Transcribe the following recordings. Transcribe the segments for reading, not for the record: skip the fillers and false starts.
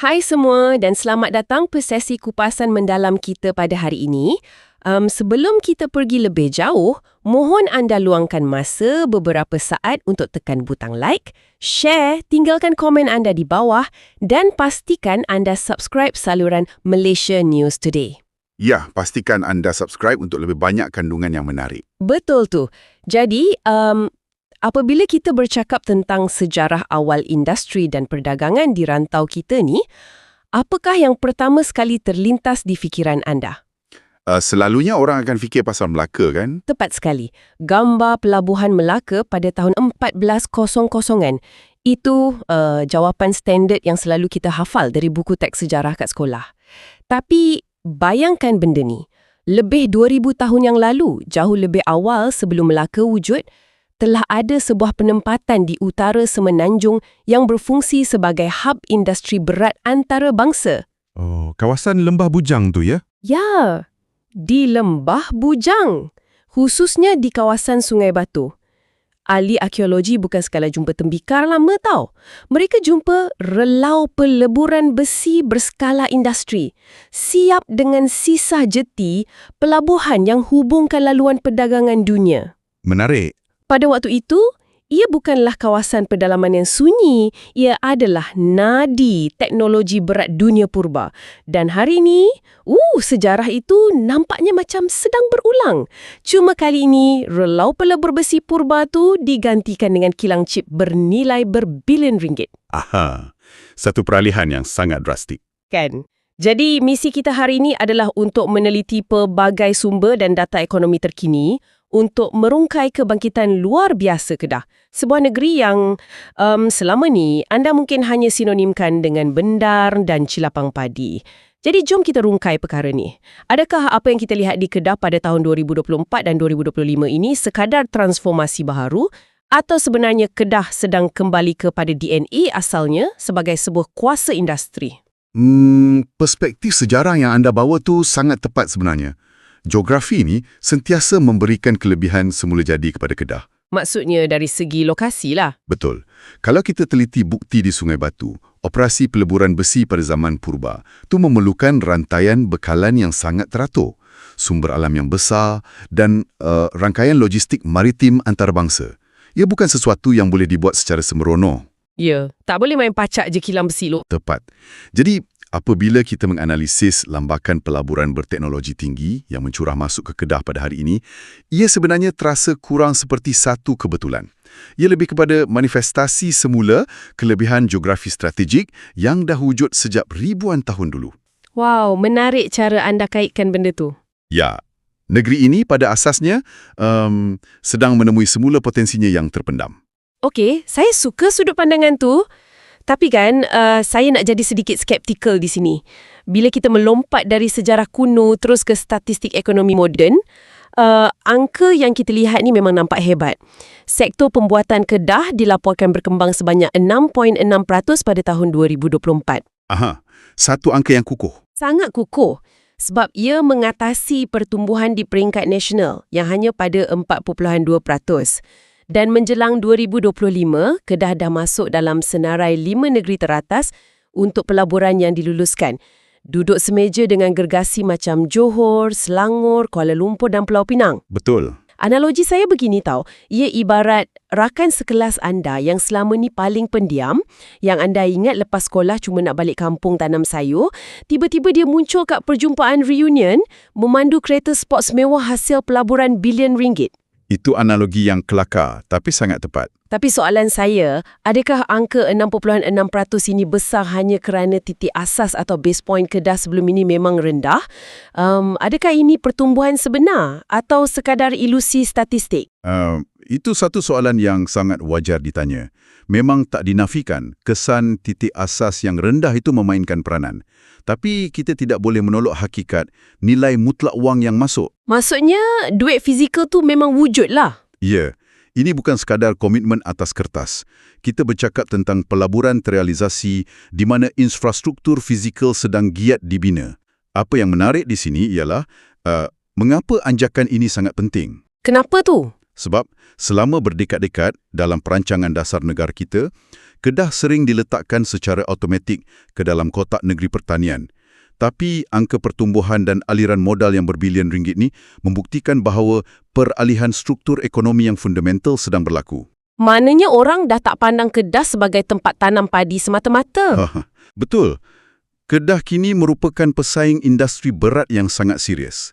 Hai semua dan selamat datang ke sesi kupasan mendalam kita pada hari ini. Sebelum kita pergi lebih jauh, mohon anda luangkan masa beberapa saat untuk tekan butang like, share, tinggalkan komen anda di bawah dan pastikan anda subscribe saluran Malaysia News Today. Ya, pastikan anda subscribe untuk lebih banyak kandungan yang menarik. Betul tu. Jadi, apabila kita bercakap tentang sejarah awal industri dan perdagangan di rantau kita ni, apakah yang pertama sekali terlintas di fikiran anda? Selalunya orang akan fikir pasal Melaka kan? Tepat sekali. Gambar pelabuhan Melaka pada tahun 1400-an. Itu jawapan standard yang selalu kita hafal dari buku teks sejarah kat sekolah. Tapi bayangkan benda ni. Lebih 2000 tahun yang lalu, jauh lebih awal sebelum Melaka wujud, telah ada sebuah penempatan di utara Semenanjung yang berfungsi sebagai hub industri berat antarabangsa. Oh, kawasan Lembah Bujang tu ya? Ya, di Lembah Bujang, khususnya di kawasan Sungai Batu. Ahli arkeologi bukan sekadar jumpa tembikar lama tau. Mereka jumpa relau peleburan besi berskala industri, siap dengan sisa jeti pelabuhan yang hubungkan laluan perdagangan dunia. Menarik. Pada waktu itu, ia bukanlah kawasan pedalaman yang sunyi, ia adalah nadi teknologi berat dunia purba. Dan hari ini, sejarah itu nampaknya macam sedang berulang. Cuma kali ini, relau pelebur besi purba tu digantikan dengan kilang chip bernilai berbilion ringgit. Aha, satu peralihan yang sangat drastik. Kan? Jadi, misi kita hari ini adalah untuk meneliti pelbagai sumber dan data ekonomi terkini untuk merungkai kebangkitan luar biasa Kedah. Sebuah negeri yang selama ni anda mungkin hanya sinonimkan dengan bendar dan cilapang padi. Jadi jom kita rungkai perkara ni. Adakah apa yang kita lihat di Kedah pada tahun 2024 dan 2025 ini sekadar transformasi baharu atau sebenarnya Kedah sedang kembali kepada DNA asalnya sebagai sebuah kuasa industri? Perspektif sejarah yang anda bawa tu sangat tepat sebenarnya. Geografi ini sentiasa memberikan kelebihan semula jadi kepada Kedah. Maksudnya dari segi lokasi lah. Betul. Kalau kita teliti bukti di Sungai Batu, operasi peleburan besi pada zaman purba tu memerlukan rantaian bekalan yang sangat teratur, sumber alam yang besar dan rangkaian logistik maritim antarabangsa. Ia bukan sesuatu yang boleh dibuat secara sembrono. Ya, tak boleh main pacak je kilang besi lo. Tepat. Jadi, apabila kita menganalisis lambakan pelaburan berteknologi tinggi yang mencurah masuk ke Kedah pada hari ini, ia sebenarnya terasa kurang seperti satu kebetulan. Ia lebih kepada manifestasi semula kelebihan geografi strategik yang dah wujud sejak ribuan tahun dulu. Wow, menarik cara anda kaitkan benda tu. Ya, negeri ini pada asasnya sedang menemui semula potensinya yang terpendam. Okey, saya suka sudut pandangan tu. Tapi kan, saya nak jadi sedikit skeptikal di sini. Bila kita melompat dari sejarah kuno terus ke statistik ekonomi moden, angka yang kita lihat ni memang nampak hebat. Sektor pembuatan Kedah dilaporkan berkembang sebanyak 6.6% pada tahun 2024. Aha, satu angka yang kukuh. Sangat kukuh. Sebab ia mengatasi pertumbuhan di peringkat nasional yang hanya pada 4.2%. Dan menjelang 2025, Kedah dah masuk dalam senarai 5 negeri teratas untuk pelaburan yang diluluskan. Duduk semeja dengan gergasi macam Johor, Selangor, Kuala Lumpur dan Pulau Pinang. Betul. Analogi saya begini tau, ia ibarat rakan sekelas anda yang selama ni paling pendiam, yang anda ingat lepas sekolah cuma nak balik kampung tanam sayur, tiba-tiba dia muncul kat perjumpaan reunion, memandu kereta sports mewah hasil pelaburan bilion ringgit. Itu analogi yang kelakar, tapi sangat tepat. Tapi soalan saya, adakah angka 6.6% ini besar hanya kerana titik asas atau base point Kedah sebelum ini memang rendah? Adakah ini pertumbuhan sebenar atau sekadar ilusi statistik? Itu satu soalan yang sangat wajar ditanya. Memang tak dinafikan kesan titik asas yang rendah itu memainkan peranan. Tapi kita tidak boleh menolak hakikat nilai mutlak wang yang masuk. Maksudnya, duit fizikal tu memang wujud lah? Ya, ini bukan sekadar komitmen atas kertas. Kita bercakap tentang pelaburan terrealisasi di mana infrastruktur fizikal sedang giat dibina. Apa yang menarik di sini ialah mengapa anjakan ini sangat penting. Kenapa tu? Sebab selama berdekad-dekad dalam perancangan dasar negara kita, Kedah sering diletakkan secara automatik ke dalam kotak negeri pertanian. Tapi angka pertumbuhan dan aliran modal yang berbilion ringgit ni membuktikan bahawa peralihan struktur ekonomi yang fundamental sedang berlaku. Maknanya orang dah tak pandang Kedah sebagai tempat tanam padi semata-mata. Betul. Kedah kini merupakan pesaing industri berat yang sangat serius.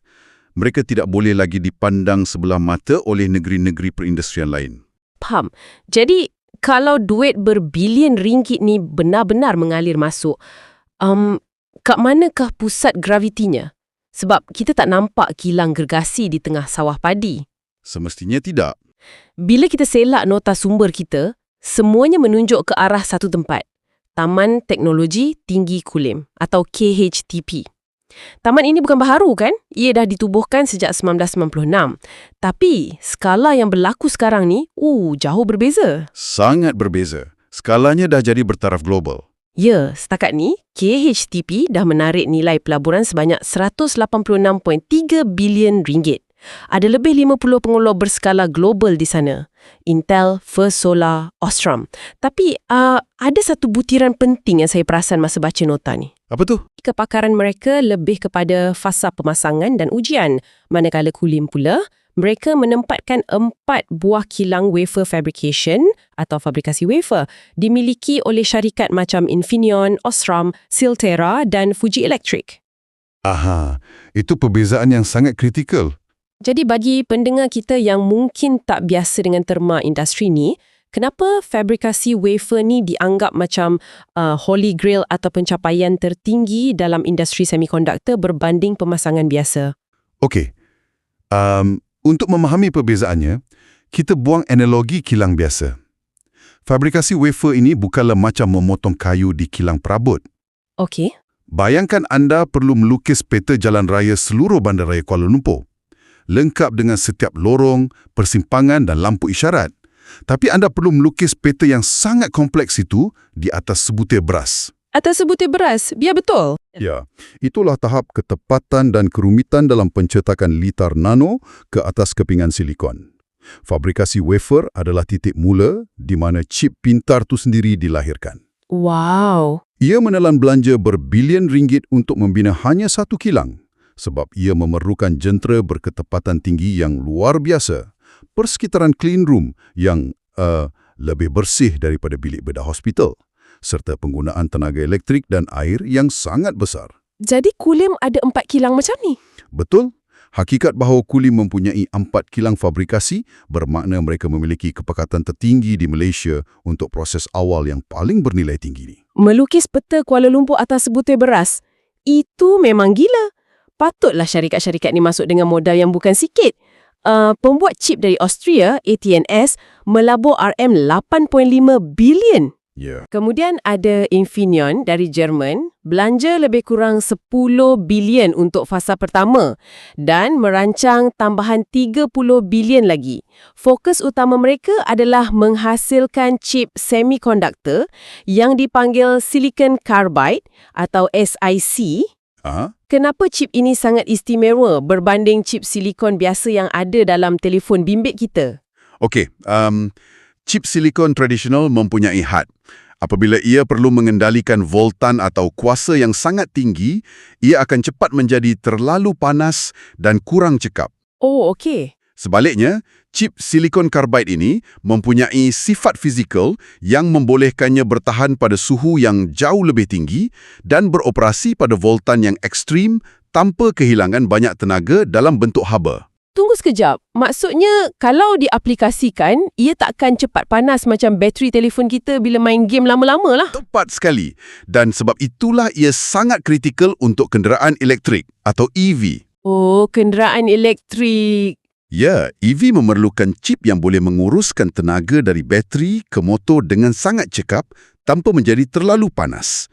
Mereka tidak boleh lagi dipandang sebelah mata oleh negeri-negeri perindustrian lain. Faham. Jadi, kalau duit berbilion ringgit ni benar-benar mengalir masuk, kat manakah pusat gravitinya? Sebab kita tak nampak kilang gergasi di tengah sawah padi. Semestinya tidak. Bila kita selak nota sumber kita, semuanya menunjuk ke arah satu tempat. Taman Teknologi Tinggi Kulim atau KHTP. Taman ini bukan baharu kan? Ia dah ditubuhkan sejak 1996. Tapi skala yang berlaku sekarang ni, jauh berbeza. Sangat berbeza. Skalanya dah jadi bertaraf global. Ya, setakat ni, KHTP dah menarik nilai pelaburan sebanyak 186.3 bilion ringgit. Ada lebih 50 pengeluar berskala global di sana. Intel, First Solar, Osram. Tapi ada satu butiran penting yang saya perasan masa baca nota ni. Apa tu? Kepakaran mereka lebih kepada fasa pemasangan dan ujian. Manakala Kulim pula, mereka menempatkan 4 buah kilang wafer fabrication atau fabrikasi wafer dimiliki oleh syarikat macam Infineon, Osram, Silterra dan Fuji Electric. Aha, itu perbezaan yang sangat kritikal. Jadi bagi pendengar kita yang mungkin tak biasa dengan terma industri ni, kenapa fabrikasi wafer ni dianggap macam holy grail atau pencapaian tertinggi dalam industri semikonduktor berbanding pemasangan biasa? Okey. Untuk memahami perbezaannya, kita buang analogi kilang biasa. Fabrikasi wafer ini bukanlah macam memotong kayu di kilang perabot. Okey. Bayangkan anda perlu melukis peta jalan raya seluruh bandaraya Kuala Lumpur. Lengkap dengan setiap lorong, persimpangan dan lampu isyarat. Tapi anda perlu melukis peta yang sangat kompleks itu di atas sebutir beras. Atas sebutir beras? Biar betul. Ya, itulah tahap ketepatan dan kerumitan dalam pencetakan litar nano ke atas kepingan silikon. Fabrikasi wafer adalah titik mula di mana chip pintar itu sendiri dilahirkan. Wow. Ia menelan belanja berbilion ringgit untuk membina hanya satu kilang. Sebab ia memerlukan jentera berketepatan tinggi yang luar biasa, persekitaran clean room yang lebih bersih daripada bilik bedah hospital, serta penggunaan tenaga elektrik dan air yang sangat besar. Jadi Kulim ada 4 kilang macam ni? Betul. Hakikat bahawa Kulim mempunyai 4 kilang fabrikasi bermakna mereka memiliki kepekatan tertinggi di Malaysia untuk proses awal yang paling bernilai tinggi ni. Melukis peta Kuala Lumpur atas sebutir beras, itu memang gila. Patutlah syarikat-syarikat ni masuk dengan modal yang bukan sikit. Pembuat chip dari Austria, AT&S, melabur RM8.5 bilion. Ya. Kemudian ada Infineon dari Jerman, belanja lebih kurang 10 bilion untuk fasa pertama dan merancang tambahan 30 bilion lagi. Fokus utama mereka adalah menghasilkan chip semikonduktor yang dipanggil silicon carbide atau SiC. Kenapa chip ini sangat istimewa berbanding chip silikon biasa yang ada dalam telefon bimbit kita? Okey, chip silikon tradisional mempunyai had. Apabila ia perlu mengendalikan voltan atau kuasa yang sangat tinggi, ia akan cepat menjadi terlalu panas dan kurang cekap. Oh, okey. Sebaliknya, chip silikon carbide ini mempunyai sifat fizikal yang membolehkannya bertahan pada suhu yang jauh lebih tinggi dan beroperasi pada voltan yang ekstrim tanpa kehilangan banyak tenaga dalam bentuk haba. Tunggu sekejap. Maksudnya, kalau diaplikasikan, ia takkan cepat panas macam bateri telefon kita bila main game lama-lama lah. Tepat sekali. Dan sebab itulah ia sangat kritikal untuk kenderaan elektrik atau EV. Oh, kenderaan elektrik. Ya, EV memerlukan chip yang boleh menguruskan tenaga dari bateri ke motor dengan sangat cekap tanpa menjadi terlalu panas.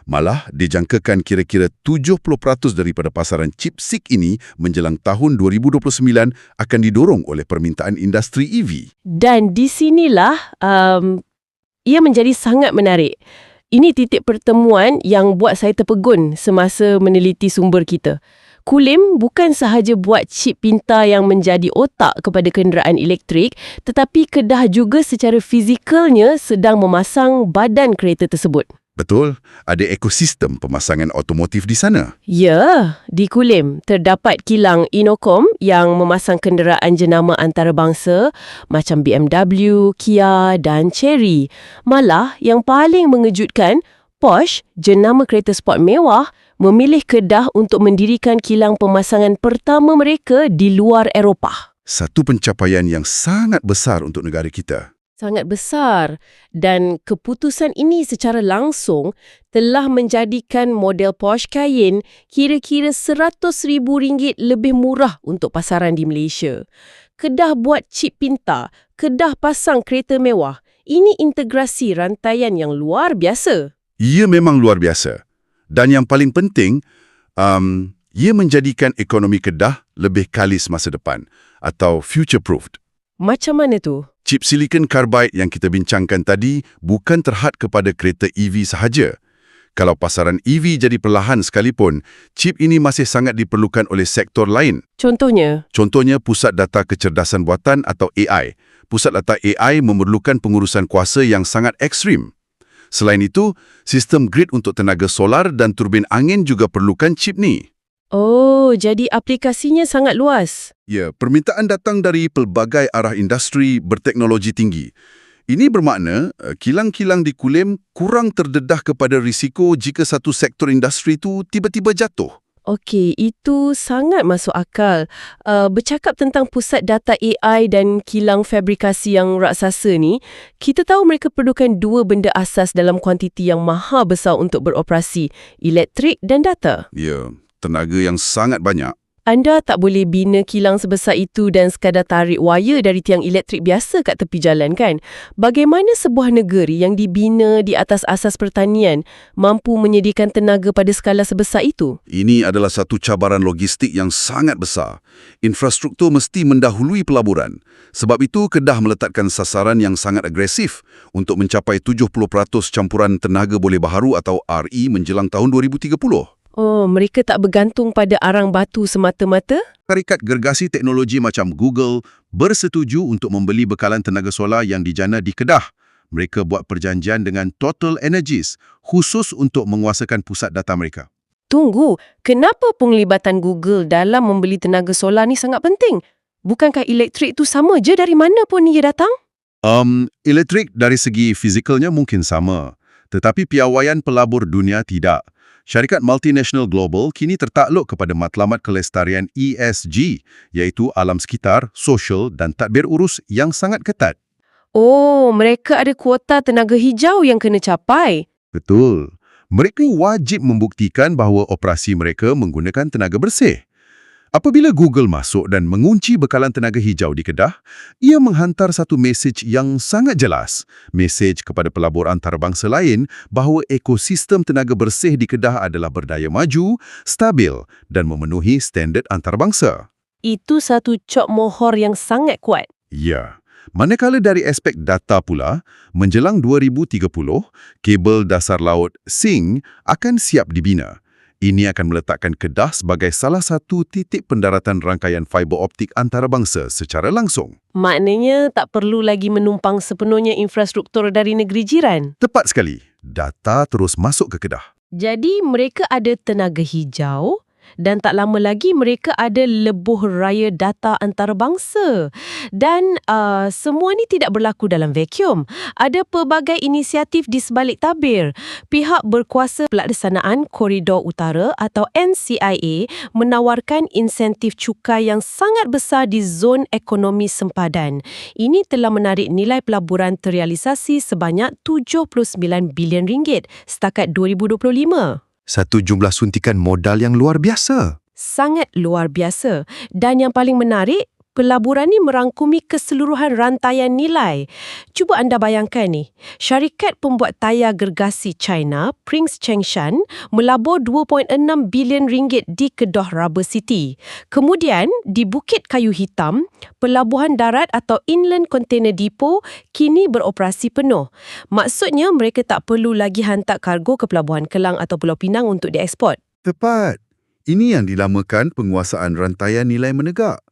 Malah, dijangkakan kira-kira 70% daripada pasaran chip SiC ini menjelang tahun 2029 akan didorong oleh permintaan industri EV. Dan di sinilah ia menjadi sangat menarik. Ini titik pertemuan yang buat saya terpegun semasa meneliti sumber kita. Kulim bukan sahaja buat chip pintar yang menjadi otak kepada kenderaan elektrik, tetapi Kedah juga secara fizikalnya sedang memasang badan kereta tersebut. Betul, ada ekosistem pemasangan otomotif di sana. Ya, di Kulim terdapat kilang Innokom yang memasang kenderaan jenama antarabangsa macam BMW, Kia dan Chery. Malah yang paling mengejutkan, Porsche, jenama kereta sport mewah, memilih Kedah untuk mendirikan kilang pemasangan pertama mereka di luar Eropah. Satu pencapaian yang sangat besar untuk negara kita. Sangat besar, dan keputusan ini secara langsung telah menjadikan model Porsche Cayenne kira-kira RM100,000 lebih murah untuk pasaran di Malaysia. Kedah buat chip pintar, Kedah pasang kereta mewah. Ini integrasi rantaian yang luar biasa. Ia memang luar biasa. Dan yang paling penting, ia menjadikan ekonomi Kedah lebih kalis masa depan atau future-proofed. Macam mana tu? Chip silicon carbide yang kita bincangkan tadi bukan terhad kepada kereta EV sahaja. Kalau pasaran EV jadi perlahan sekalipun, chip ini masih sangat diperlukan oleh sektor lain. Contohnya? Contohnya pusat data kecerdasan buatan atau AI. Pusat data AI memerlukan pengurusan kuasa yang sangat ekstrim. Selain itu, sistem grid untuk tenaga solar dan turbin angin juga perlukan chip ni. Oh, jadi aplikasinya sangat luas. Ya, permintaan datang dari pelbagai arah industri berteknologi tinggi. Ini bermakna kilang-kilang di Kulim kurang terdedah kepada risiko jika satu sektor industri itu tiba-tiba jatuh. Okey, itu sangat masuk akal. Bercakap tentang pusat data AI dan kilang fabrikasi yang raksasa ni, kita tahu mereka perlukan dua benda asas dalam kuantiti yang maha besar untuk beroperasi, elektrik dan data. Ya, tenaga yang sangat banyak. Anda tak boleh bina kilang sebesar itu dan sekadar tarik wire dari tiang elektrik biasa kat tepi jalan, kan? Bagaimana sebuah negeri yang dibina di atas asas pertanian mampu menyediakan tenaga pada skala sebesar itu? Ini adalah satu cabaran logistik yang sangat besar. Infrastruktur mesti mendahului pelaburan. Sebab itu, Kedah meletakkan sasaran yang sangat agresif untuk mencapai 70% campuran tenaga boleh baharu atau RE menjelang tahun 2030. Oh, mereka tak bergantung pada arang batu semata-mata? Syarikat gergasi teknologi macam Google bersetuju untuk membeli bekalan tenaga solar yang dijana di Kedah. Mereka buat perjanjian dengan Total Energies khusus untuk menguasakan pusat data mereka. Tunggu, kenapa penglibatan Google dalam membeli tenaga solar ni sangat penting? Bukankah elektrik tu sama je dari mana pun ia datang? Elektrik dari segi fizikalnya mungkin sama, tetapi piawaian pelabur dunia tidak. Syarikat multinasional global kini tertakluk kepada matlamat kelestarian ESG, iaitu alam sekitar, sosial dan tadbir urus yang sangat ketat. Oh, mereka ada kuota tenaga hijau yang kena capai. Betul. Mereka wajib membuktikan bahawa operasi mereka menggunakan tenaga bersih. Apabila Google masuk dan mengunci bekalan tenaga hijau di Kedah, ia menghantar satu mesej yang sangat jelas. Mesej kepada pelabur antarabangsa lain bahawa ekosistem tenaga bersih di Kedah adalah berdaya maju, stabil dan memenuhi standard antarabangsa. Itu satu cop mohor yang sangat kuat. Ya. Manakala dari aspek data pula, menjelang 2030, kabel dasar laut SING akan siap dibina. Ini akan meletakkan Kedah sebagai salah satu titik pendaratan rangkaian fiber optik antarabangsa secara langsung. Maknanya tak perlu lagi menumpang sepenuhnya infrastruktur dari negeri jiran. Tepat sekali. Data terus masuk ke Kedah. Jadi mereka ada tenaga hijau dan tak lama lagi mereka ada lebuh raya data antarabangsa. Dan semua ni tidak berlaku dalam vacuum. Ada pelbagai inisiatif di sebalik tabir. Pihak berkuasa pelaksanaan Koridor Utara atau NCIA menawarkan insentif cukai yang sangat besar di zon ekonomi sempadan. Ini telah menarik nilai pelaburan terrealisasi sebanyak RM79 bilion setakat 2025. Satu jumlah suntikan modal yang luar biasa. Sangat luar biasa. Dan yang paling menarik, pelaburan ni merangkumi keseluruhan rantaian nilai. Cuba anda bayangkan ni, syarikat pembuat tayar gergasi China, Prince Changshan, melabur RM2.6 bilion di Kedah Rubber City. Kemudian, di Bukit Kayu Hitam, pelabuhan darat atau Inland Container Depot kini beroperasi penuh. Maksudnya, mereka tak perlu lagi hantar kargo ke Pelabuhan Kelang atau Pulau Pinang untuk diekspor. Tepat. Ini yang dinamakan penguasaan rantaian nilai menegak.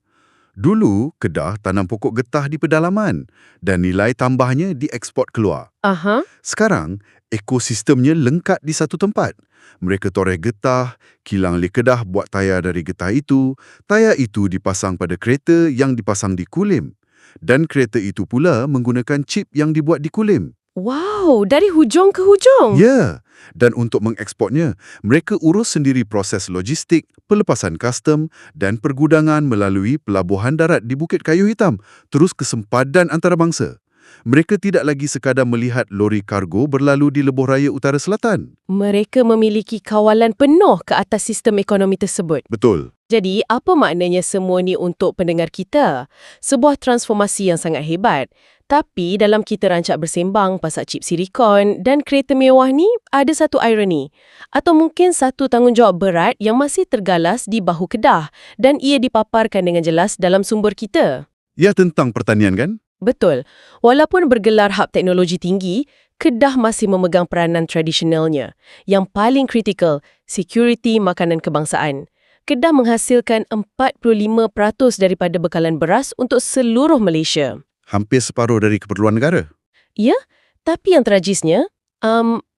Dulu, Kedah tanam pokok getah di pedalaman dan nilai tambahnya dieksport keluar. Aha. Sekarang, ekosistemnya lengkap di satu tempat. Mereka toreh getah, kilang li Kedah buat tayar dari getah itu, tayar itu dipasang pada kereta yang dipasang di Kulim. Dan kereta itu pula menggunakan chip yang dibuat di Kulim. Wow, dari hujung ke hujung. Ya, dan untuk mengeksportnya, mereka urus sendiri proses logistik, pelepasan custom dan pergudangan melalui pelabuhan darat di Bukit Kayu Hitam, terus ke sempadan antarabangsa. Mereka tidak lagi sekadar melihat lori kargo berlalu di lebuh raya utara selatan. Mereka memiliki kawalan penuh ke atas sistem ekonomi tersebut. Betul. Jadi, apa maknanya semua ni untuk pendengar kita? Sebuah transformasi yang sangat hebat. Tapi dalam kita rancak bersembang pasal chip silikon dan kereta mewah ni, ada satu ironi. Atau mungkin satu tanggungjawab berat yang masih tergalas di bahu Kedah dan ia dipaparkan dengan jelas dalam sumber kita. Ya, tentang pertanian kan? Betul. Walaupun bergelar hub teknologi tinggi, Kedah masih memegang peranan tradisionalnya. Yang paling kritikal, security makanan kebangsaan. Kedah menghasilkan 45% daripada bekalan beras untuk seluruh Malaysia. Hampir separuh dari keperluan negara. Ya, tapi yang tragisnya,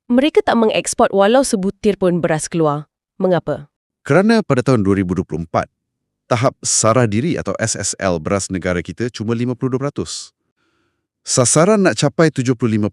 mereka tak mengeksport walau sebutir pun beras keluar. Mengapa? Kerana pada tahun 2024, tahap sarah diri atau SSL beras negara kita cuma 52%. Sasaran nak capai 75%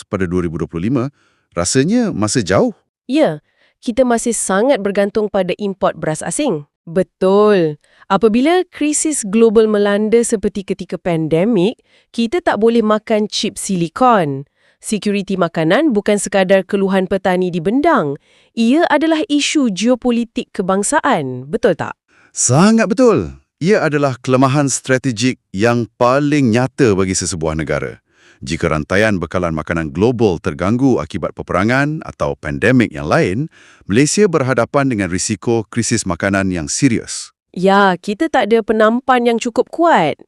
pada 2025 rasanya masih jauh. Ya, kita masih sangat bergantung pada import beras asing. Betul. Apabila krisis global melanda seperti ketika pandemik, kita tak boleh makan chip silikon. Security makanan bukan sekadar keluhan petani di Bendang. Ia adalah isu geopolitik kebangsaan. Betul tak? Sangat betul. Ia adalah kelemahan strategik yang paling nyata bagi sesebuah negara. Jika rantaian bekalan makanan global terganggu akibat peperangan atau pandemik yang lain, Malaysia berhadapan dengan risiko krisis makanan yang serius. Ya, kita tak ada penampan yang cukup kuat.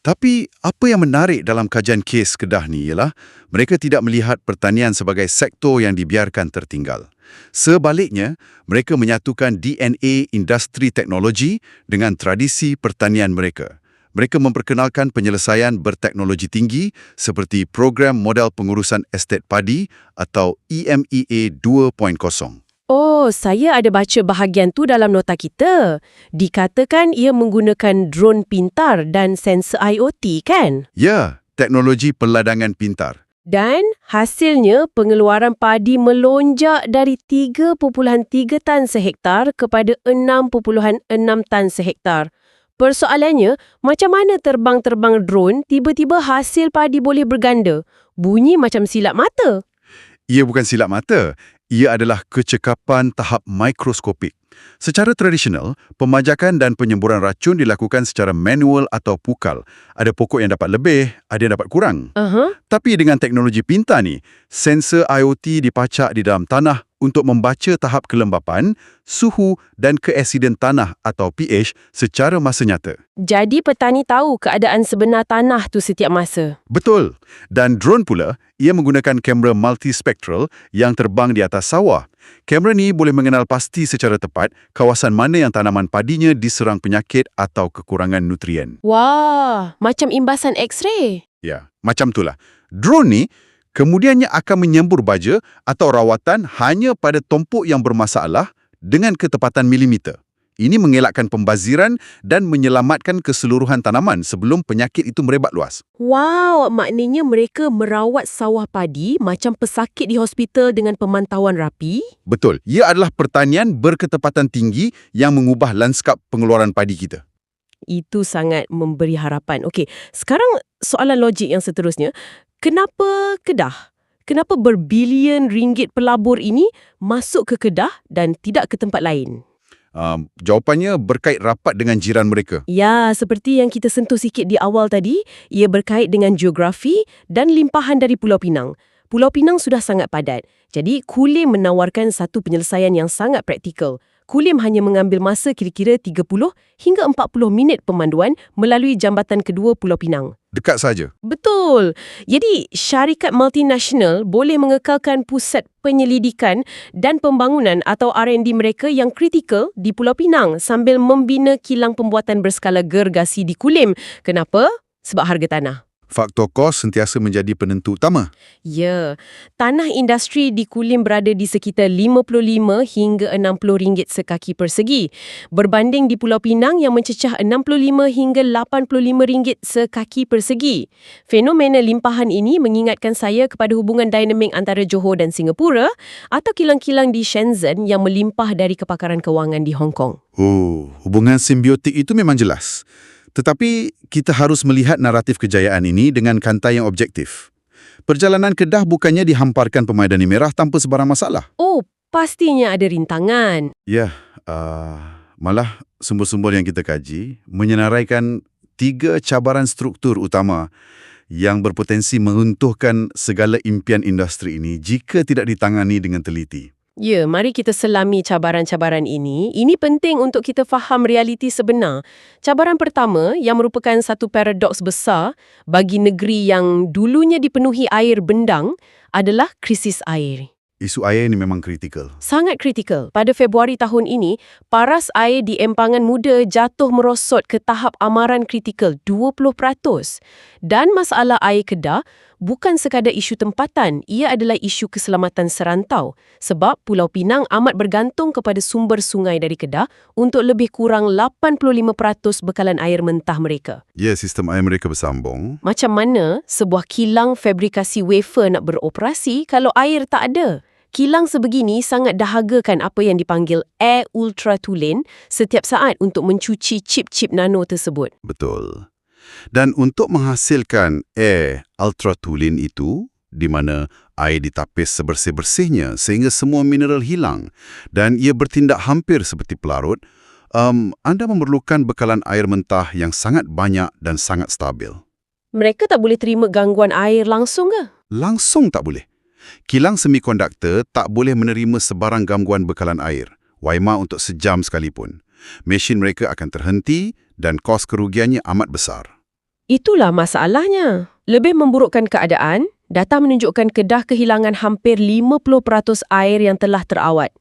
Tapi apa yang menarik dalam kajian kes Kedah ni ialah mereka tidak melihat pertanian sebagai sektor yang dibiarkan tertinggal. Sebaliknya, mereka menyatukan DNA industri teknologi dengan tradisi pertanian mereka. Mereka memperkenalkan penyelesaian berteknologi tinggi seperti program model pengurusan estet padi atau EMEA 2.0. Oh, saya ada baca bahagian tu dalam nota kita. Dikatakan ia menggunakan drone pintar dan sensor IoT, kan? Ya, teknologi peladangan pintar. Dan hasilnya pengeluaran padi melonjak dari 3.3 tan sehektar kepada 6.6 tan sehektar. Persoalannya, macam mana terbang-terbang drone tiba-tiba hasil padi boleh berganda? Bunyi macam silap mata. Ia bukan silap mata. Ia adalah kecekapan tahap mikroskopik. Secara tradisional, pemajakan dan penyemburan racun dilakukan secara manual atau pukal. Ada pokok yang dapat lebih, ada yang dapat kurang. Tapi dengan teknologi pintar ni, sensor IoT dipacak di dalam tanah untuk membaca tahap kelembapan, suhu dan keasidan tanah atau pH secara masa nyata. Jadi petani tahu keadaan sebenar tanah tu setiap masa. Betul. Dan drone pula, ia menggunakan kamera multispektral yang terbang di atas sawah. Kamera ni boleh mengenal pasti secara tepat kawasan mana yang tanaman padinya diserang penyakit atau kekurangan nutrien. Wah, macam imbasan X-ray. Ya, macam itulah. Drone ni kemudiannya akan menyembur baja atau rawatan hanya pada tompok yang bermasalah dengan ketepatan milimeter. Ini mengelakkan pembaziran dan menyelamatkan keseluruhan tanaman sebelum penyakit itu merebak luas. Wow, maknanya mereka merawat sawah padi macam pesakit di hospital dengan pemantauan rapi? Betul. Ia adalah pertanian berketepatan tinggi yang mengubah lanskap pengeluaran padi kita. Itu sangat memberi harapan. Okey, sekarang soalan logik yang seterusnya. Kenapa Kedah? Kenapa berbilion ringgit pelabur ini masuk ke Kedah dan tidak ke tempat lain? Jawapannya berkait rapat dengan jiran mereka. Ya, seperti yang kita sentuh sikit di awal tadi, ia berkait dengan geografi dan limpahan dari Pulau Pinang. Pulau Pinang sudah sangat padat. Jadi, Kulim menawarkan satu penyelesaian yang sangat praktikal. Kulim hanya mengambil masa kira-kira 30 hingga 40 minit pemanduan melalui jambatan kedua Pulau Pinang. dekat saja. Betul. Jadi, syarikat multinasional boleh mengekalkan pusat penyelidikan dan pembangunan atau R&D mereka yang kritikal di Pulau Pinang sambil membina kilang pembuatan berskala gergasi di Kulim. Kenapa? Sebab harga tanah. Faktor kos sentiasa menjadi penentu utama. Ya, tanah industri di Kulim berada di sekitar RM55 hingga RM60 sekaki persegi. Berbanding di Pulau Pinang yang mencecah RM65 hingga RM85 sekaki persegi. Fenomena limpahan ini mengingatkan saya kepada hubungan dinamik antara Johor dan Singapura atau kilang-kilang di Shenzhen yang melimpah dari kepakaran kewangan di Hong Kong. Oh, hubungan simbiotik itu memang jelas. Tetapi kita harus melihat naratif kejayaan ini dengan kantai yang objektif. Perjalanan Kedah bukannya dihamparkan Pemaidani Merah tanpa sebarang masalah. Oh, pastinya ada rintangan. Ya, malah sumber-sumber yang kita kaji menyenaraikan 3 cabaran struktur utama yang berpotensi meruntuhkan segala impian industri ini jika tidak ditangani dengan teliti. Ya, mari kita selami cabaran-cabaran ini. Ini penting untuk kita faham realiti sebenar. Cabaran pertama yang merupakan satu paradoks besar bagi negeri yang dulunya dipenuhi air bendang adalah krisis air. Isu air ini memang kritikal. Sangat kritikal. Pada Februari tahun ini, paras air di Empangan Muda jatuh merosot ke tahap amaran kritikal 20%. Dan masalah air Kedah bukan sekadar isu tempatan, ia adalah isu keselamatan serantau. Sebab Pulau Pinang amat bergantung kepada sumber sungai dari Kedah untuk lebih kurang 85% bekalan air mentah mereka. Ya, sistem air mereka bersambung. Macam mana sebuah kilang fabrikasi wafer nak beroperasi kalau air tak ada? Kilang sebegini sangat dahagakan apa yang dipanggil air ultratulin setiap saat untuk mencuci chip-chip nano tersebut. Betul. Dan untuk menghasilkan air ultratulin itu, di mana air ditapis sebersih-bersihnya sehingga semua mineral hilang dan ia bertindak hampir seperti pelarut, anda memerlukan bekalan air mentah yang sangat banyak dan sangat stabil. Mereka tak boleh terima gangguan air langsung ke? Langsung tak boleh. Kilang semikonduktor tak boleh menerima sebarang gangguan bekalan air, waima untuk sejam sekalipun. Mesin mereka akan terhenti dan kos kerugiannya amat besar. Itulah masalahnya. Lebih memburukkan keadaan, data menunjukkan Kedah kehilangan hampir 50% air yang telah terawat.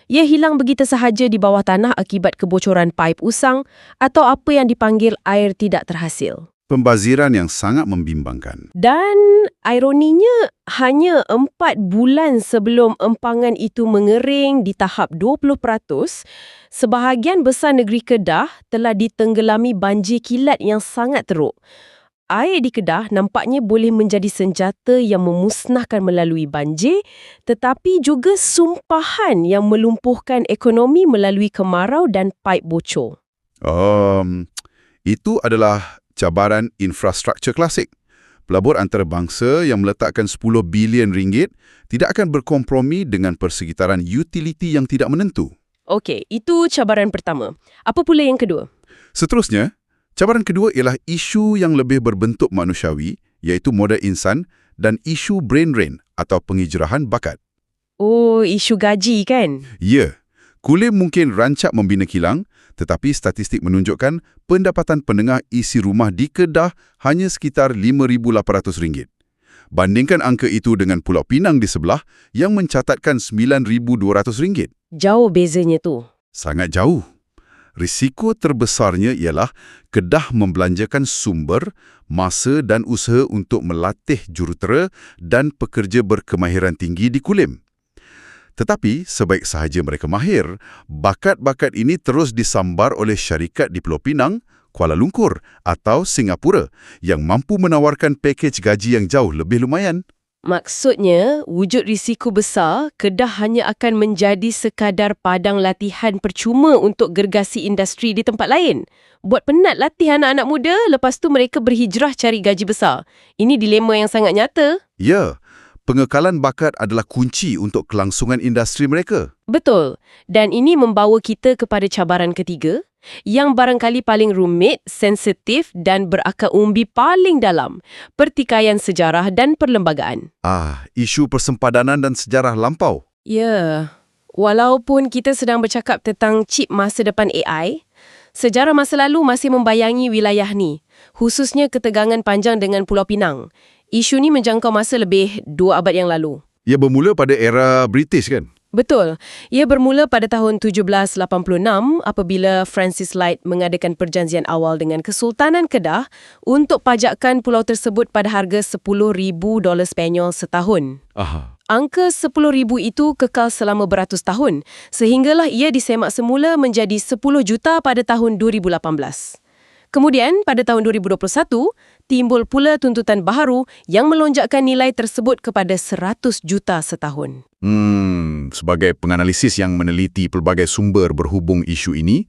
Ia hilang begitu sahaja di bawah tanah akibat kebocoran paip usang atau apa yang dipanggil air tidak terhasil. Pembaziran yang sangat membimbangkan. Dan ironinya, hanya 4 bulan sebelum empangan itu mengering di tahap 20%, sebahagian besar negeri Kedah telah ditenggelami banjir kilat yang sangat teruk. Air di Kedah nampaknya boleh menjadi senjata yang memusnahkan melalui banjir, tetapi juga sumpahan yang melumpuhkan ekonomi melalui kemarau dan paip bocor. Itu adalah cabaran infrastruktur klasik. Pelabur antarabangsa yang meletakkan RM10 bilion tidak akan berkompromi dengan persekitaran utiliti yang tidak menentu. Okey, itu cabaran pertama. Apa pula yang kedua? Seterusnya, cabaran kedua ialah isu yang lebih berbentuk manusiawi, iaitu modal insan dan isu brain drain atau penghijrahan bakat. Oh, isu gaji kan? Ya, Kulim mungkin rancak membina kilang, tetapi statistik menunjukkan pendapatan penengah isi rumah di Kedah hanya sekitar RM5,800. Bandingkan angka itu dengan Pulau Pinang di sebelah yang mencatatkan RM9,200. Jauh bezanya tu. Sangat jauh. Risiko terbesarnya ialah Kedah membelanjakan sumber, masa dan usaha untuk melatih jurutera dan pekerja berkemahiran tinggi di Kulim. Tetapi, sebaik sahaja mereka mahir, bakat-bakat ini terus disambar oleh syarikat di Pulau Pinang, Kuala Lumpur atau Singapura yang mampu menawarkan pakej gaji yang jauh lebih lumayan. Maksudnya, wujud risiko besar, Kedah hanya akan menjadi sekadar padang latihan percuma untuk gergasi industri di tempat lain. Buat penat latih anak-anak muda, lepas tu mereka berhijrah cari gaji besar. Ini dilema yang sangat nyata. Ya. Pengekalan bakat adalah kunci untuk kelangsungan industri mereka. Betul. Dan ini membawa kita kepada cabaran ketiga, yang barangkali paling rumit, sensitif dan berakar umbi paling dalam, pertikaian sejarah dan perlembagaan. Isu persempadanan dan sejarah lampau. Ya, walaupun kita sedang bercakap tentang chip masa depan AI, Sejarah masa lalu masih membayangi wilayah ni, khususnya ketegangan panjang dengan Pulau Pinang. Isu ni menjangkau masa lebih 2 abad yang lalu. Ia bermula pada era British kan? Betul. Ia bermula pada tahun 1786 apabila Francis Light mengadakan perjanjian awal dengan Kesultanan Kedah untuk pajakkan pulau tersebut pada harga $10,000 Spanyol setahun. Aha. Angka 10,000 itu kekal selama beratus tahun, sehinggalah ia disemak semula menjadi 10 juta pada tahun 2018. Kemudian, pada tahun 2021, timbul pula tuntutan baharu yang melonjakkan nilai tersebut kepada 100 juta setahun. Sebagai penganalisis yang meneliti pelbagai sumber berhubung isu ini,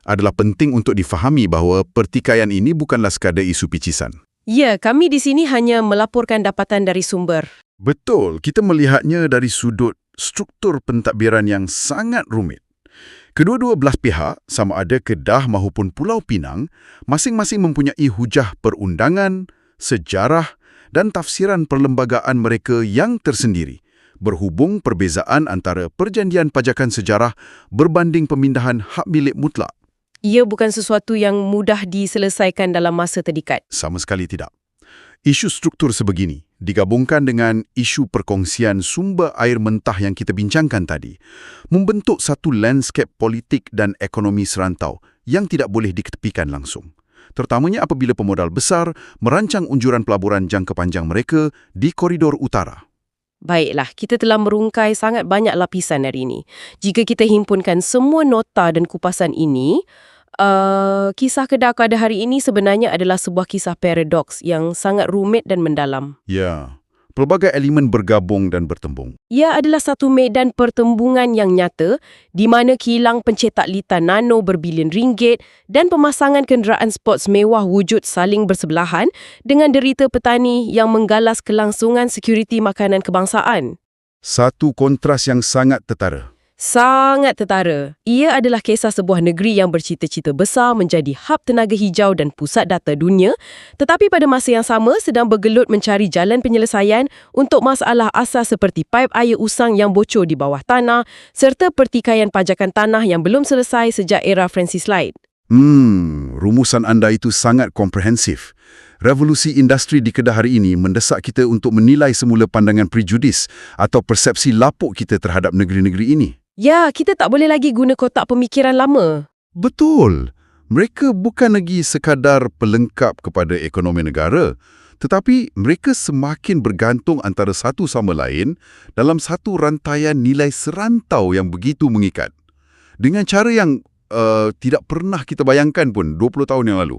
adalah penting untuk difahami bahawa pertikaian ini bukanlah sekadar isu picisan. Ya, kami di sini hanya melaporkan dapatan dari sumber. Betul, kita melihatnya dari sudut struktur pentadbiran yang sangat rumit. Kedua-dua belah pihak, sama ada Kedah maupun Pulau Pinang, masing-masing mempunyai hujah perundangan, sejarah dan tafsiran perlembagaan mereka yang tersendiri, berhubung perbezaan antara perjanjian pajakan sejarah berbanding pemindahan hak milik mutlak. Ia bukan sesuatu yang mudah diselesaikan dalam masa terdekat. Sama sekali tidak. Isu struktur sebegini digabungkan dengan isu perkongsian sumber air mentah yang kita bincangkan tadi, membentuk satu landscape politik dan ekonomi serantau yang tidak boleh diketepikan langsung. Terutamanya apabila pemodal besar merancang unjuran pelaburan jangka panjang mereka di koridor utara. Baiklah, kita telah merungkai sangat banyak lapisan hari ini. Jika kita himpunkan semua nota dan kupasan ini, kisah Kedah pada hari ini sebenarnya adalah sebuah kisah paradoks yang sangat rumit dan mendalam. Ya, pelbagai elemen bergabung dan bertembung. Ia adalah satu medan pertembungan yang nyata di mana kilang pencetak lita nano berbilion ringgit dan pemasangan kenderaan sports mewah wujud saling bersebelahan dengan derita petani yang menggalas kelangsungan sekuriti makanan kebangsaan. Satu kontras yang sangat tetara. Sangat tetara. Ia adalah kisah sebuah negeri yang bercita-cita besar menjadi hub tenaga hijau dan pusat data dunia, tetapi pada masa yang sama sedang bergelut mencari jalan penyelesaian untuk masalah asas seperti paip air usang yang bocor di bawah tanah serta pertikaian pajakan tanah yang belum selesai sejak era Francis Light. Rumusan anda itu sangat komprehensif. Revolusi industri di Kedah hari ini mendesak kita untuk menilai semula pandangan prejudis atau persepsi lapuk kita terhadap negeri-negeri ini. Ya, kita tak boleh lagi guna kotak pemikiran lama. Betul. Mereka bukan lagi sekadar pelengkap kepada ekonomi negara, tetapi mereka semakin bergantung antara satu sama lain dalam satu rantaian nilai serantau yang begitu mengikat. Dengan cara yang tidak pernah kita bayangkan pun 20 tahun yang lalu.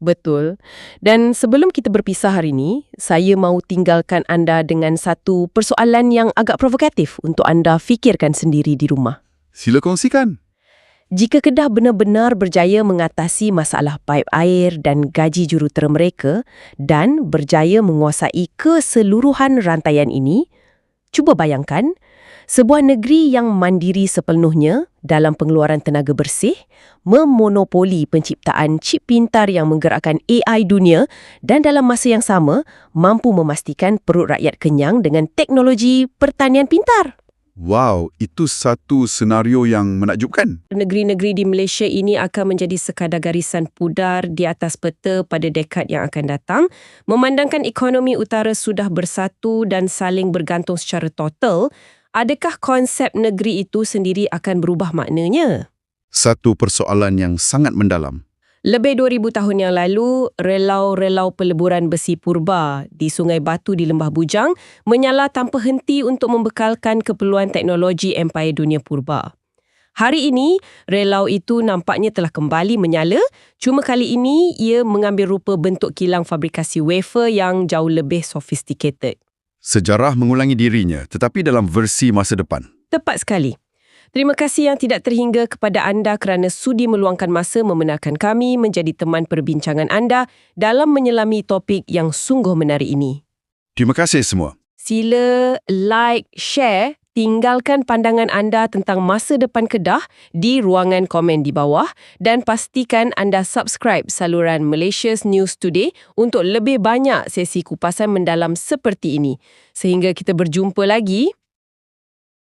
Betul. Dan sebelum kita berpisah hari ini, saya mahu tinggalkan anda dengan satu persoalan yang agak provokatif untuk anda fikirkan sendiri di rumah. Sila kongsikan. Jika Kedah benar-benar berjaya mengatasi masalah paip air dan gaji jurutera mereka dan berjaya menguasai keseluruhan rantaian ini, cuba bayangkan, sebuah negeri yang mandiri sepenuhnya dalam pengeluaran tenaga bersih, memonopoli penciptaan chip pintar yang menggerakkan AI dunia dan dalam masa yang sama mampu memastikan perut rakyat kenyang dengan teknologi pertanian pintar. Wow, itu satu senario yang menakjubkan. Negeri-negeri di Malaysia ini akan menjadi sekadar garisan pudar di atas peta pada dekad yang akan datang, memandangkan ekonomi utara sudah bersatu dan saling bergantung secara total. Adakah konsep negeri itu sendiri akan berubah maknanya? Satu persoalan yang sangat mendalam. Lebih 2,000 tahun yang lalu, relau-relau peleburan besi purba di Sungai Batu di Lembah Bujang menyala tanpa henti untuk membekalkan keperluan teknologi empayar dunia purba. Hari ini, relau itu nampaknya telah kembali menyala, cuma kali ini ia mengambil rupa bentuk kilang fabrikasi wafer yang jauh lebih sophisticated. Sejarah mengulangi dirinya, tetapi dalam versi masa depan. Tepat sekali. Terima kasih yang tidak terhingga kepada anda kerana sudi meluangkan masa membenarkan kami menjadi teman perbincangan anda dalam menyelami topik yang sungguh menarik ini. Terima kasih semua. Sila like, share, tinggalkan pandangan anda tentang masa depan Kedah di ruangan komen di bawah dan pastikan anda subscribe saluran Malaysia's News Today untuk lebih banyak sesi kupasan mendalam seperti ini. Sehingga kita berjumpa lagi.